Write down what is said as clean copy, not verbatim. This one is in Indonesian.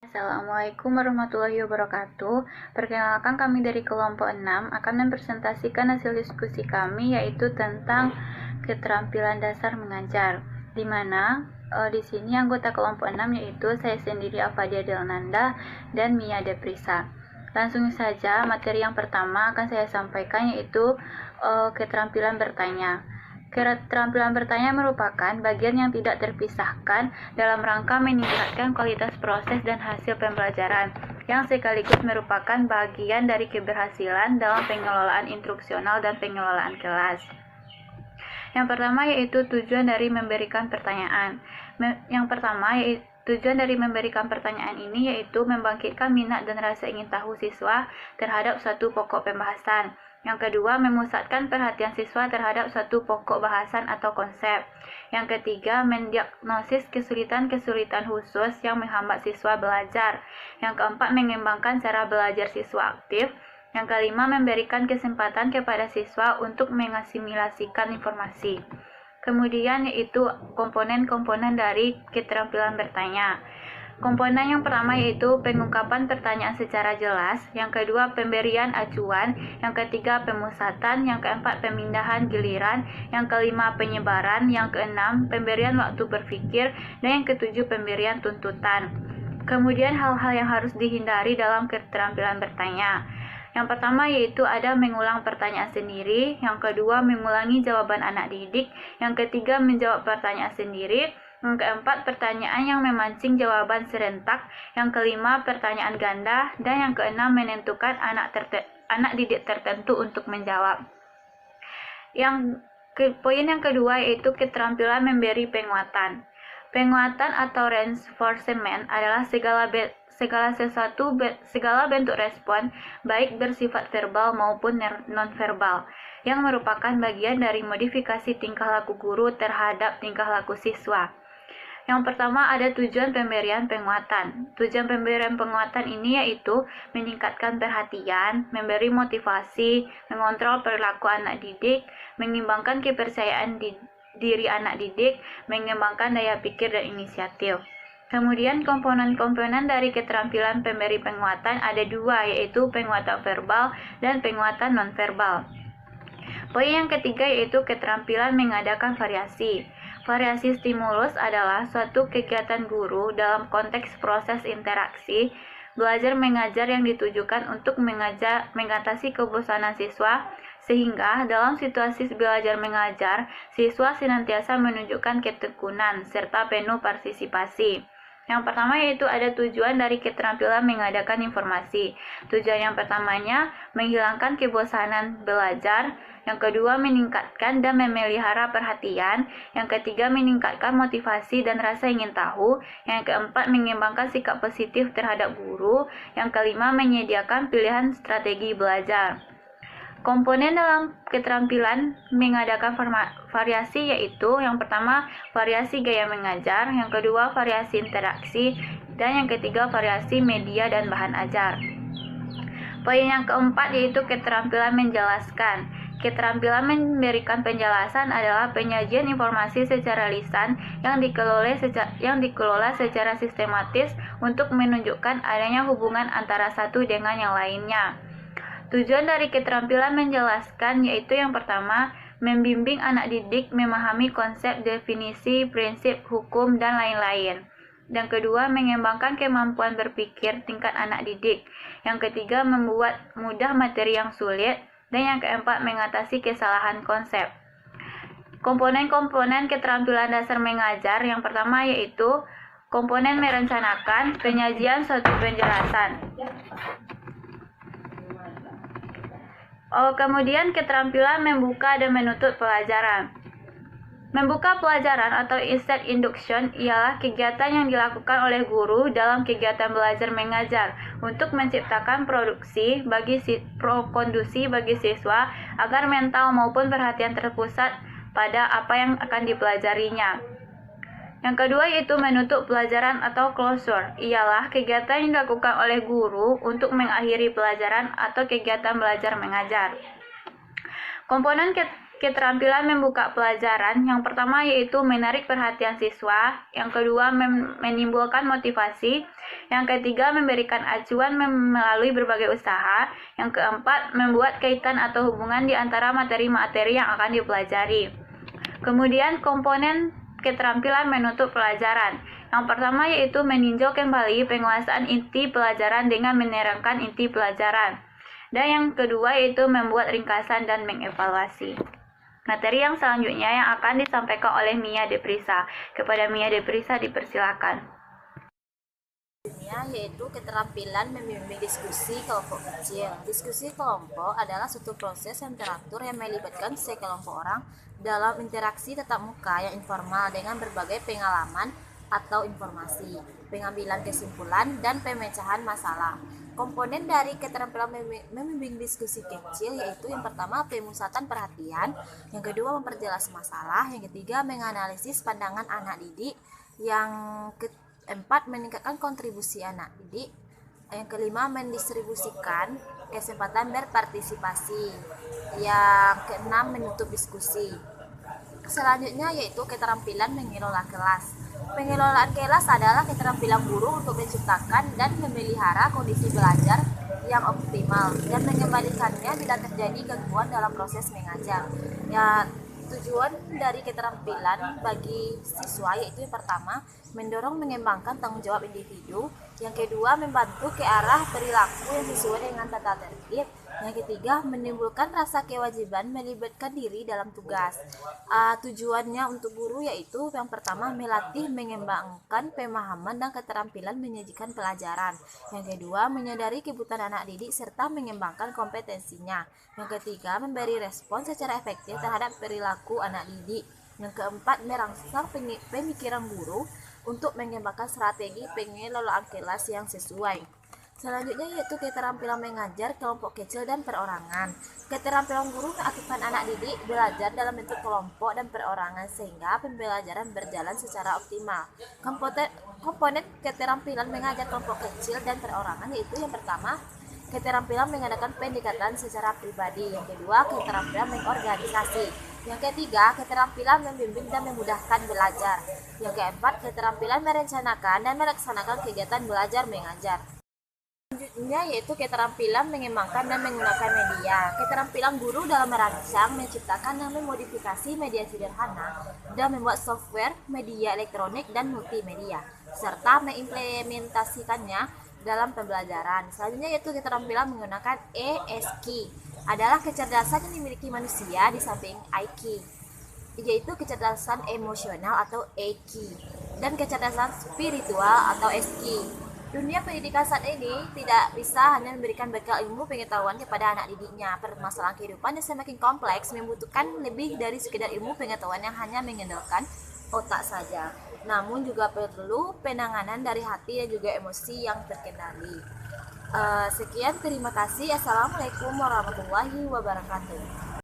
Assalamualaikum warahmatullahi wabarakatuh. Perkenalkan, kami dari kelompok 6 akan mempresentasikan hasil diskusi kami, yaitu tentang keterampilan dasar mengajar. Di mana di sini anggota kelompok 6 yaitu saya sendiri, Afadia Delnanda dan Mia Deprisa. Langsung saja, materi yang pertama akan saya sampaikan yaitu keterampilan bertanya. Keterampilan bertanya merupakan bagian yang tidak terpisahkan dalam rangka meningkatkan kualitas proses dan hasil pembelajaran, yang sekaligus merupakan bagian dari keberhasilan dalam pengelolaan instruksional dan pengelolaan kelas. Yang pertama yaitu tujuan dari memberikan pertanyaan. Tujuan dari memberikan pertanyaan ini yaitu membangkitkan minat dan rasa ingin tahu siswa terhadap suatu pokok pembahasan. Yang kedua, memusatkan perhatian siswa terhadap suatu pokok bahasan atau konsep. Yang ketiga, mendiagnosis kesulitan-kesulitan khusus yang menghambat siswa belajar. Yang keempat, mengembangkan cara belajar siswa aktif. Yang kelima, memberikan kesempatan kepada siswa untuk mengasimilasikan informasi. Kemudian yaitu komponen-komponen dari keterampilan bertanya. Komponen yang pertama yaitu pengungkapan pertanyaan secara jelas, yang kedua pemberian acuan, yang ketiga pemusatan, yang keempat pemindahan giliran, yang kelima penyebaran, yang keenam pemberian waktu berpikir, dan yang ketujuh pemberian tuntutan. Kemudian hal-hal yang harus dihindari dalam keterampilan bertanya. Yang pertama yaitu ada mengulang pertanyaan sendiri, yang kedua mengulangi jawaban anak didik, yang ketiga menjawab pertanyaan sendiri, yang keempat, pertanyaan yang memancing jawaban serentak. Yang kelima, pertanyaan ganda. Dan yang keenam, menentukan anak didik tertentu untuk menjawab. Poin yang kedua yaitu keterampilan memberi penguatan. Penguatan atau reinforcement adalah segala bentuk respon, baik bersifat verbal maupun non-verbal, yang merupakan bagian dari modifikasi tingkah laku guru terhadap tingkah laku siswa. Yang pertama ada tujuan pemberian penguatan. Tujuan pemberian penguatan ini yaitu meningkatkan perhatian, memberi motivasi, mengontrol perilaku anak didik, mengembangkan kepercayaan diri anak didik, mengembangkan daya pikir dan inisiatif. Kemudian komponen-komponen dari keterampilan pemberi penguatan ada dua, yaitu penguatan verbal dan penguatan nonverbal. Poin yang ketiga yaitu keterampilan mengadakan variasi. Variasi stimulus adalah suatu kegiatan guru dalam konteks proses interaksi belajar mengajar yang ditujukan untuk mengatasi kebosanan siswa, sehingga dalam situasi belajar mengajar, siswa senantiasa menunjukkan ketekunan serta penuh partisipasi. Yang pertama yaitu ada tujuan dari keterampilan mengadakan informasi. Tujuan yang pertamanya menghilangkan kebosanan belajar, yang kedua meningkatkan dan memelihara perhatian, yang ketiga meningkatkan motivasi dan rasa ingin tahu, yang keempat mengembangkan sikap positif terhadap guru, yang kelima menyediakan pilihan strategi belajar. Komponen dalam keterampilan mengadakan variasi yaitu yang pertama variasi gaya mengajar, yang kedua variasi interaksi, dan yang ketiga variasi media dan bahan ajar. Poin yang keempat yaitu keterampilan menjelaskan. Keterampilan memberikan penjelasan adalah penyajian informasi secara lisan yang dikelola secara sistematis untuk menunjukkan adanya hubungan antara satu dengan yang lainnya. Tujuan dari keterampilan menjelaskan yaitu yang pertama, membimbing anak didik memahami konsep, definisi, prinsip, hukum, dan lain-lain. Yang kedua, mengembangkan kemampuan berpikir tingkat anak didik. Yang ketiga, membuat mudah materi yang sulit. Dan yang keempat, mengatasi kesalahan konsep. Komponen-komponen keterampilan dasar mengajar yang pertama yaitu komponen merencanakan, penyajian suatu penjelasan. Kemudian keterampilan membuka dan menutup pelajaran. Membuka pelajaran atau insert induction ialah kegiatan yang dilakukan oleh guru dalam kegiatan belajar mengajar untuk menciptakan kondusi bagi siswa agar mental maupun perhatian terpusat pada apa yang akan dipelajarinya. Yang kedua yaitu menutup pelajaran atau closure, ialah kegiatan yang dilakukan oleh guru untuk mengakhiri pelajaran atau kegiatan belajar mengajar. Komponen keterampilan membuka pelajaran. Yang pertama yaitu menarik perhatian siswa, yang kedua menimbulkan motivasi, yang ketiga memberikan acuan melalui berbagai usaha, yang keempat membuat kaitan atau hubungan di antara materi-materi yang akan dipelajari. Kemudian komponen keterampilan menutup pelajaran. Yang pertama yaitu meninjau kembali penguasaan inti pelajaran dengan menerangkan inti pelajaran. Dan yang kedua yaitu membuat ringkasan dan mengevaluasi. Materi yang selanjutnya yang akan disampaikan oleh Mia Deprisa. Kepada Mia Deprisa dipersilakan. Yaitu keterampilan membimbing diskusi kelompok kecil. Diskusi kelompok adalah suatu proses yang teratur yang melibatkan sekelompok orang dalam interaksi tatap muka yang informal dengan berbagai pengalaman atau informasi, pengambilan kesimpulan, dan pemecahan masalah. Komponen dari keterampilan membimbing diskusi kecil yaitu yang pertama pemusatan perhatian, yang kedua memperjelas masalah, yang ketiga menganalisis pandangan anak didik, yang keempat meningkatkan kontribusi anak didik, yang kelima mendistribusikan kesempatan berpartisipasi, yang keenam menutup diskusi. Selanjutnya yaitu keterampilan mengelola kelas. Pengelolaan kelas adalah keterampilan guru untuk menciptakan dan memelihara kondisi belajar yang optimal dan mengembalikannya bila terjadi gangguan dalam proses mengajar. Ya, tujuan dari keterampilan bagi siswa yaitu yang pertama, mendorong mengembangkan tanggung jawab individu, yang kedua membantu ke arah perilaku yang sesuai dengan tata tertib, yang ketiga menimbulkan rasa kewajiban melibatkan diri dalam tugas. Tujuannya untuk guru yaitu yang pertama melatih mengembangkan pemahaman dan keterampilan menyajikan pelajaran, yang kedua menyadari kebutuhan anak didik serta mengembangkan kompetensinya, yang ketiga memberi respon secara efektif terhadap perilaku anak didik, yang keempat merangsang pemikiran guru untuk mengembangkan strategi pengelolaan kelas yang sesuai. Selanjutnya yaitu keterampilan mengajar kelompok kecil dan perorangan. Keterampilan guru mengaktifkan anak didik belajar dalam bentuk kelompok dan perorangan sehingga pembelajaran berjalan secara optimal. Komponen keterampilan mengajar kelompok kecil dan perorangan yaitu yang pertama, keterampilan mengadakan pendekatan secara pribadi, yang kedua keterampilan mengorganisasi, yang ketiga keterampilan membimbing dan memudahkan belajar, yang keempat keterampilan merencanakan dan melaksanakan kegiatan belajar mengajar. Selanjutnya yaitu keterampilan mengembangkan dan menggunakan media. Keterampilan guru dalam merancang, menciptakan dan memodifikasi media sederhana dan membuat software, media elektronik dan multimedia, serta mengimplementasikannya dalam pembelajaran. Selanjutnya yaitu keterampilan menggunakan ESQ, adalah kecerdasan yang dimiliki manusia di samping IQ, yaitu kecerdasan emosional atau EQ dan kecerdasan spiritual atau SQ. Dunia pendidikan saat ini tidak bisa hanya memberikan bekal ilmu pengetahuan kepada anak didiknya. Permasalahan kehidupan yang semakin kompleks membutuhkan lebih dari sekedar ilmu pengetahuan yang hanya mengandalkan otak saja, namun juga perlu penanganan dari hati dan juga emosi yang terkendali. Sekian, terima kasih. Assalamualaikum warahmatullahi wabarakatuh.